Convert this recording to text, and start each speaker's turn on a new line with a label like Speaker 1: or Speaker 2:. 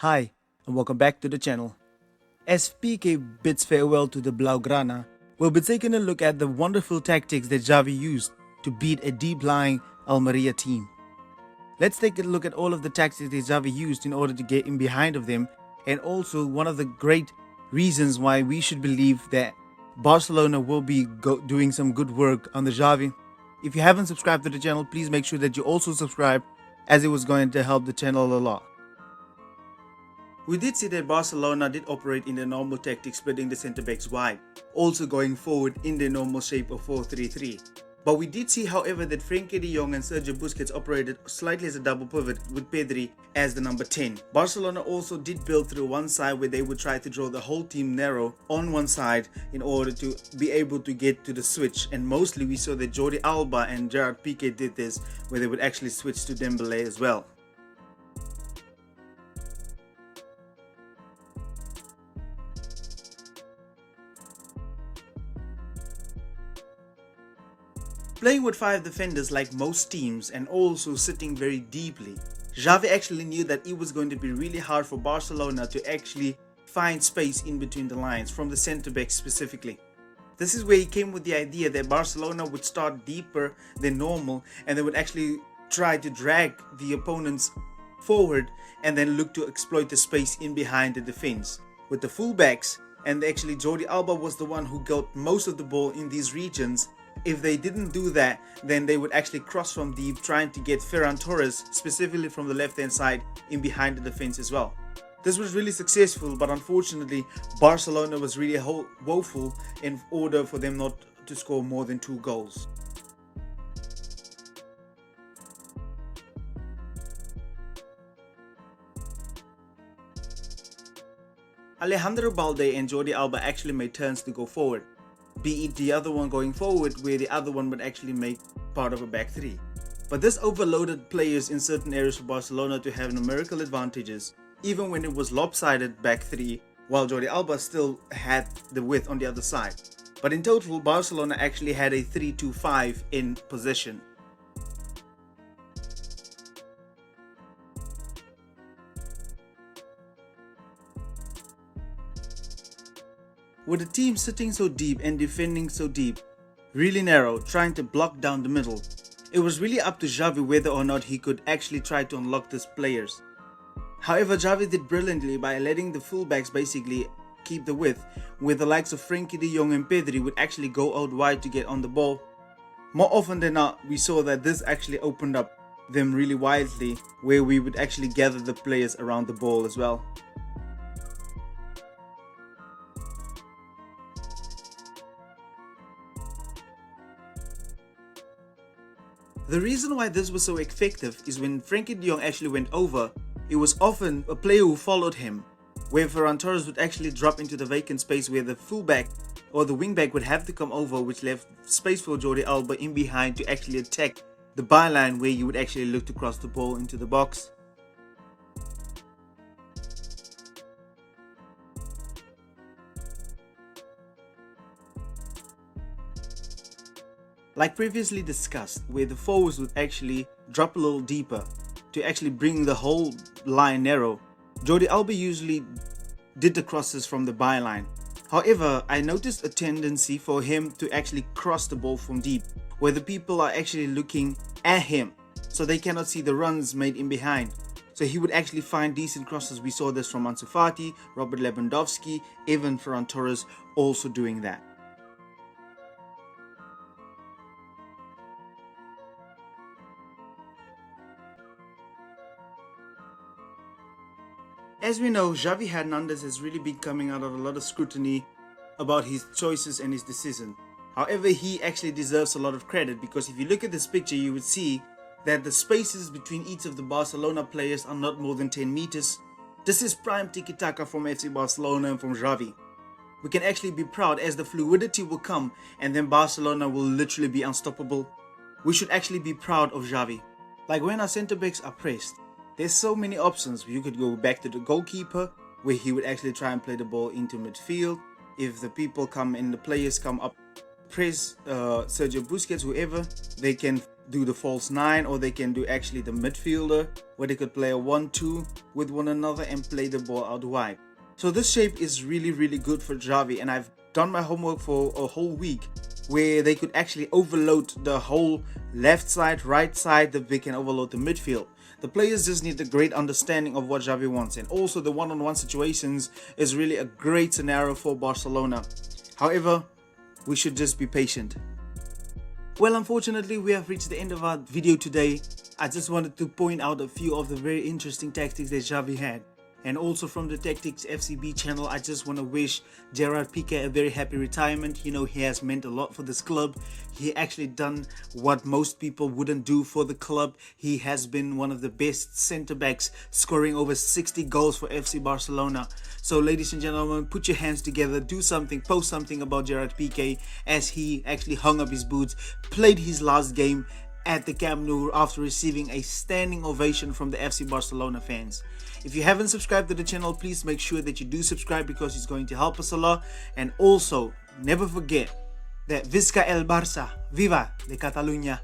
Speaker 1: Hi, and welcome back to the channel. As PK bids farewell to the Blaugrana, we'll be taking a look at the wonderful tactics that Xavi used to beat a deep-lying Almeria team. Let's take a look at all of the tactics that Xavi used in order to get in behind of them, and also one of the great reasons why we should believe that Barcelona will be doing some good work under Xavi. If you haven't subscribed to the channel, please make sure that you also subscribe, as it was going to help the channel a lot. We did see that Barcelona did operate in the normal tactic, splitting the centre-backs wide, also going forward in the normal shape of 4-3-3. But we did see, however, that Frenkie de Jong and Sergio Busquets operated slightly as a double pivot, with Pedri as the number 10. Barcelona also did build through one side, where they would try to draw the whole team narrow on one side in order to be able to get to the switch. And mostly we saw that Jordi Alba and Gerard Piqué did this, where they would actually switch to Dembélé as well. Playing with 5 defenders like most teams and also sitting very deeply, Xavi actually knew that it was going to be really hard for Barcelona to actually find space in between the lines, from the centre-backs specifically. This is where he came with the idea that Barcelona would start deeper than normal, and they would actually try to drag the opponents forward and then look to exploit the space in behind the defense. With the fullbacks, and actually Jordi Alba was the one who got most of the ball in these regions. If they didn't do that, then they would actually cross from deep, trying to get Ferran Torres, specifically from the left hand side, in behind the defense as well. This was really successful, but unfortunately Barcelona was really woeful in order for them not to score more than 2 goals. Alejandro Balde and Jordi Alba actually made turns to go forward, be it the other one going forward, where the other one would actually make part of a back 3. But this overloaded players in certain areas for Barcelona to have numerical advantages, even when it was lopsided back 3, while Jordi Alba still had the width on the other side. But in total, Barcelona actually had a 3-2-5 in possession. With the team sitting so deep and defending so deep, really narrow, trying to block down the middle, it was really up to Xavi whether or not he could actually try to unlock these players. However, Xavi did brilliantly by letting the fullbacks basically keep the width, where the likes of Frenkie de Jong and Pedri would actually go out wide to get on the ball. More often than not, we saw that this actually opened up them really widely, where we would actually gather the players around the ball as well. The reason why this was so effective is when Frenkie de Jong actually went over, it was often a player who followed him, where Ferran Torres would actually drop into the vacant space where the fullback or the wingback would have to come over, which left space for Jordi Alba in behind to actually attack the byline, where you would actually look to cross the ball into the box. Like previously discussed, where the forwards would actually drop a little deeper to actually bring the whole line narrow, Jordi Alba usually did the crosses from the byline. However, I noticed a tendency for him to actually cross the ball from deep, where the people are actually looking at him, so they cannot see the runs made in behind. So he would actually find decent crosses. We saw this from Ansu Fati, Robert Lewandowski, even Ferran Torres also doing that. As we know, Xavi Hernandez has really been coming out of a lot of scrutiny about his choices and his decision. However, he actually deserves a lot of credit, because if you look at this picture, you would see that the spaces between each of the Barcelona players are not more than 10 meters. This is prime tiki-taka from FC Barcelona and from Xavi. We can actually be proud, as the fluidity will come and then Barcelona will literally be unstoppable. We should actually be proud of Xavi. Like when our centre-backs are pressed, there's so many options. You could go back to the goalkeeper, where he would actually try and play the ball into midfield. If the people come in, the players come up, press Sergio Busquets, whoever, they can do the false 9, or they can do actually the midfielder, where they could play a 1-2 with one another and play the ball out wide. So this shape is really good for Xavi, and I've done my homework for a whole week where they could actually overload the whole left side, right side, that they can overload the midfield. The players just need a great understanding of what Xavi wants, and also the one-on-one situations is really a great scenario for Barcelona. However, we should just be patient. Well, unfortunately, we have reached the end of our video today. I just wanted to point out a few of the very interesting tactics that Xavi had. And also from the Tactics FCB channel, I just want to wish Gerard Piqué a very happy retirement. You know, he has meant a lot for this club. He actually done what most people wouldn't do for the club. He has been one of the best centre-backs, scoring over 60 goals for FC Barcelona. So ladies and gentlemen, put your hands together, do something, post something about Gerard Piqué, as he actually hung up his boots, played his last game at the Camp Nou after receiving a standing ovation from the FC Barcelona fans. If you haven't subscribed to the channel, please make sure that you do subscribe, because it's going to help us a lot. And also, never forget that Visca el Barça, Viva de Catalunya.